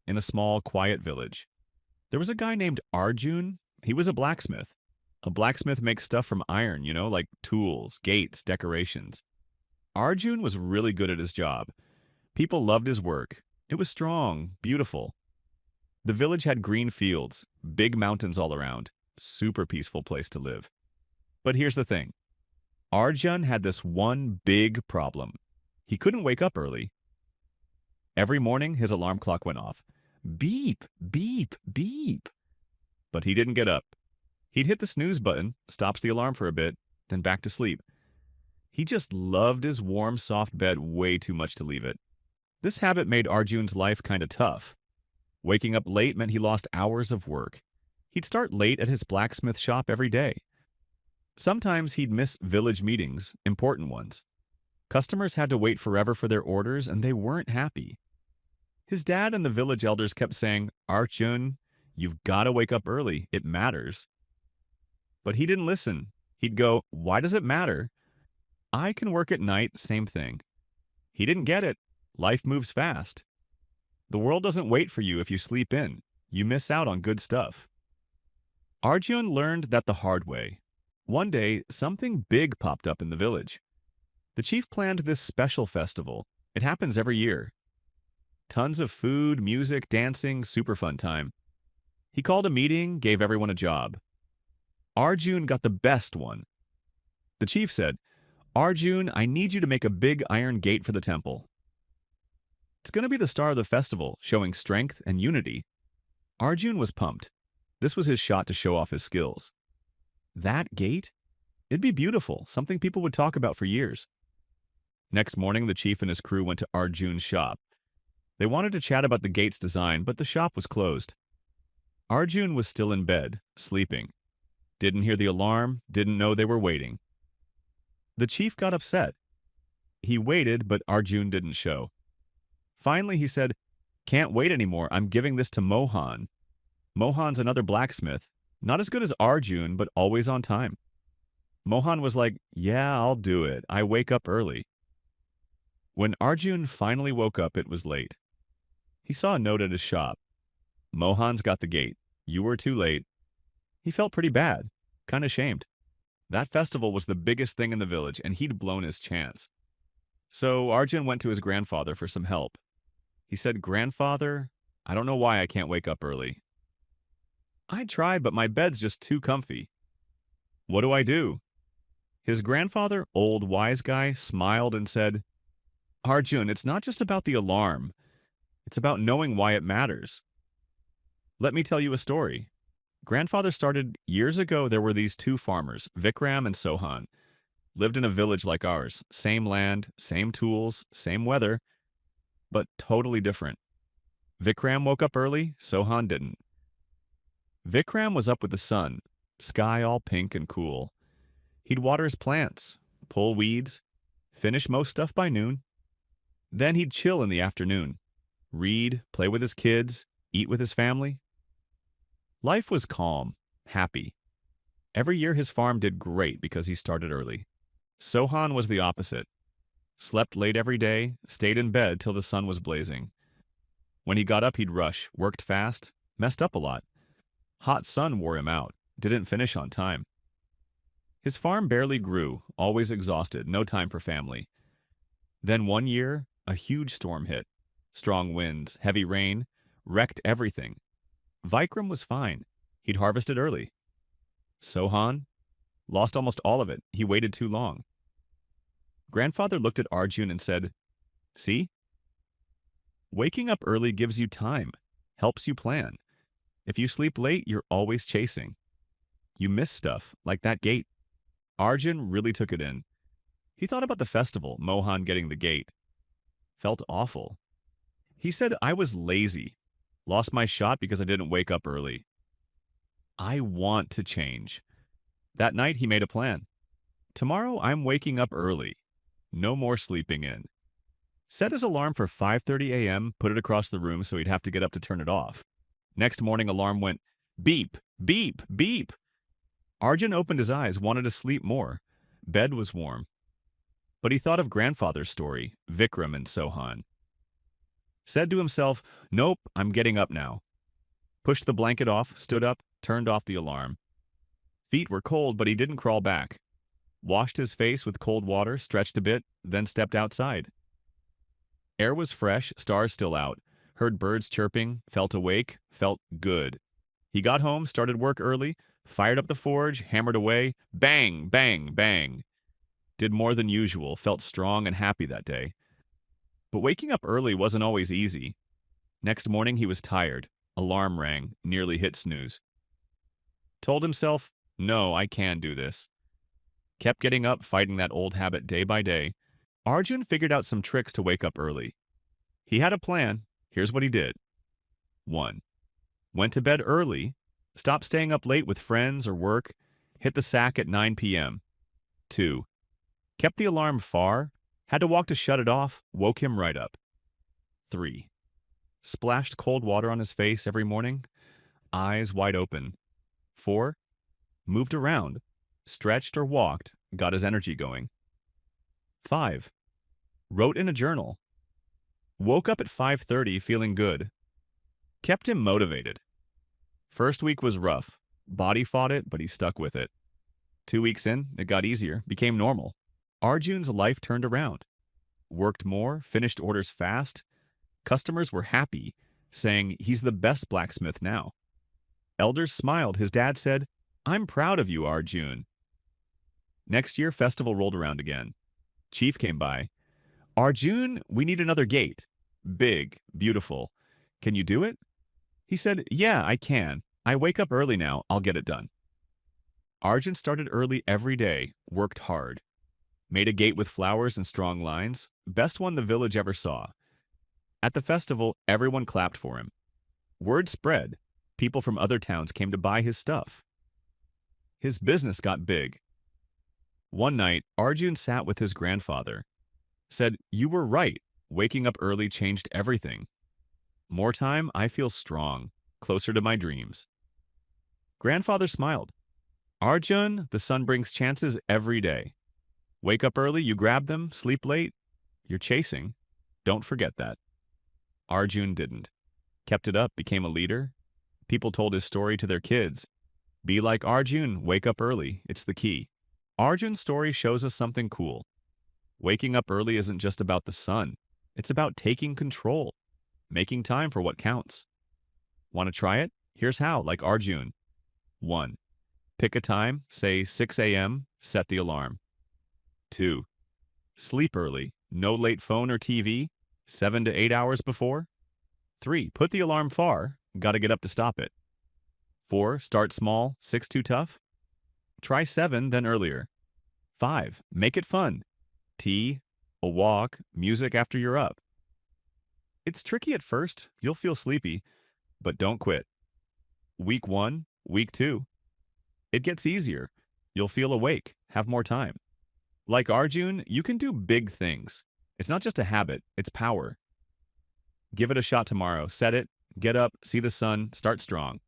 in a small, quiet village. There was a guy named Arjun. He was a blacksmith. A blacksmith makes stuff from iron, like tools, gates, decorations. Arjun was really good at his job. People loved his work. It was strong, beautiful. The village had green fields, big mountains all around. Super peaceful place to live. But here's the thing. Arjun had this one big problem. He couldn't wake up early. Every morning, his alarm clock went off. Beep, beep, beep. But he didn't get up. He'd hit the snooze button, stops the alarm for a bit, then back to sleep. He just loved his warm, soft bed way too much to leave it. This habit made Arjun's life kinda tough. Waking up late meant he lost hours of work. He'd start late at his blacksmith shop every day. Sometimes he'd miss village meetings, important ones. Customers had to wait forever for their orders, and they weren't happy. His dad and the village elders kept saying, "Arjun, you've got to wake up early. It matters." But he didn't listen. He'd go, "Why does it matter? I can work at night, same thing." He didn't get it. Life moves fast. The world doesn't wait for you if you sleep in. You miss out on good stuff. Arjun learned that the hard way. One day, something big popped up in the village. The chief planned this special festival. It happens every year. Tons of food, music, dancing, super fun time. He called a meeting, gave everyone a job. Arjun got the best one. The chief said, "Arjun, I need you to make a big iron gate for the temple. It's going to be the star of the festival, showing strength and unity." Arjun was pumped. This was his shot to show off his skills. That gate? It'd be beautiful, something people would talk about for years. Next morning, the chief and his crew went to Arjun's shop. They wanted to chat about the gate's design, but the shop was closed. Arjun was still in bed, sleeping. Didn't hear the alarm, didn't know they were waiting. The chief got upset. He waited, but Arjun didn't show. Finally, he said, "Can't wait anymore. I'm giving this to Mohan." Mohan's another blacksmith. Not as good as Arjun, but always on time. Mohan was like, "Yeah, I'll do it. I wake up early." When Arjun finally woke up, it was late. He saw a note at his shop. "Mohan's got the gate. You were too late." He felt pretty bad, kind of shamed. That festival was the biggest thing in the village, and he'd blown his chance. So Arjun went to his grandfather for some help. He said, "Grandfather, I don't know why I can't wake up early. I tried, but my bed's just too comfy. What do I do?" His grandfather, old wise guy, smiled and said, "Arjun, it's not just about the alarm. It's about knowing why it matters. Let me tell you a story. Grandfather started years ago. There were these two farmers, Vikram and Sohan. Lived in a village like ours. Same land, same tools, same weather, but totally different. Vikram woke up early, Sohan didn't. Vikram was up with the sun, sky all pink and cool. He'd water his plants, pull weeds, finish most stuff by noon. Then he'd chill in the afternoon, read, play with his kids, eat with his family. Life was calm, happy. Every year his farm did great because he started early. Sohan was the opposite. Slept late every day, stayed in bed till the sun was blazing. When he got up, he'd rush, worked fast, messed up a lot. Hot sun wore him out, didn't finish on time. His farm barely grew, always exhausted, no time for family. Then one year, a huge storm hit. Strong winds, heavy rain, wrecked everything. Vikram was fine. He'd harvested early. Sohan lost almost all of it. He waited too long. Grandfather looked at Arjun and said, "See? Waking up early gives you time, helps you plan. If you sleep late, you're always chasing. You miss stuff, like that gate." Arjun really took it in. He thought about the festival, Mohan getting the gate. Felt awful. He said, "I was lazy. Lost my shot because I didn't wake up early. I want to change." That night, he made a plan. "Tomorrow, I'm waking up early. No more sleeping in." Set his alarm for 5:30 a.m., put it across the room so he'd have to get up to turn it off. Next morning, alarm went beep, beep, beep. Arjun opened his eyes, wanted to sleep more. Bed was warm. But he thought of grandfather's story, Vikram and Sohan. Said to himself, "Nope, I'm getting up now." Pushed the blanket off, stood up, turned off the alarm. Feet were cold, but he didn't crawl back. Washed his face with cold water, stretched a bit, then stepped outside. Air was fresh, stars still out. Heard birds chirping, felt awake, felt good. He got home, started work early, fired up the forge, hammered away, bang, bang, bang. Did more than usual, felt strong and happy that day. But waking up early wasn't always easy. Next morning he was tired. Alarm rang, nearly hit snooze. Told himself, no, I can do this. Kept getting up, fighting that old habit day by day. Arjun figured out some tricks to wake up early. He had a plan. Here's what he did. 1. Went to bed early. Stopped staying up late with friends or work. Hit the sack at 9 p.m. 2. Kept the alarm far. Had to walk to shut it off. Woke him right up. 3. Splashed cold water on his face every morning. Eyes wide open. 4. Moved around. Stretched or walked. Got his energy going. 5. Wrote in a journal. Woke up at 5:30 feeling good. Kept him motivated. First week was rough. Body fought it, but he stuck with it. 2 weeks in, it got easier, became normal. Arjun's life turned around. Worked more, finished orders fast. Customers were happy, saying he's the best blacksmith now. Elders smiled. His dad said, "I'm proud of you, Arjun." Next year, festival rolled around again. Chief came by. "Arjun, we need another gate. Big, beautiful. Can you do it?" He said, "Yeah, I can. I wake up early now. I'll get it done." Arjun started early every day, worked hard. Made a gate with flowers and strong lines. Best one the village ever saw. At the festival, everyone clapped for him. Word spread. People from other towns came to buy his stuff. His business got big. One night, Arjun sat with his grandfather. Said, "You were right. Waking up early changed everything. More time, I feel strong, closer to my dreams." Grandfather smiled. "Arjun, the sun brings chances every day. Wake up early, you grab them. Sleep late, you're chasing. Don't forget that." Arjun didn't. Kept it up, became a leader. People told his story to their kids. Be like Arjun, wake up early. It's the key. Arjun's story shows us something cool. Waking up early isn't just about the sun. It's about taking control, making time for what counts. Want to try it? Here's how, like Arjun. 1. Pick a time, say 6 a.m., set the alarm. 2. Sleep early, no late phone or TV, 7 to 8 hours before. 3. Put the alarm far, gotta get up to stop it. 4. Start small, 6 too tough? Try 7, then earlier. 5. Make it fun. Tea, a walk, music after you're up. It's tricky at first, you'll feel sleepy, but don't quit. Week 1, week 2. It gets easier. You'll feel awake, have more time. Like Arjun, you can do big things. It's not just a habit, it's power. Give it a shot tomorrow. Set it, get up, see the sun, start strong.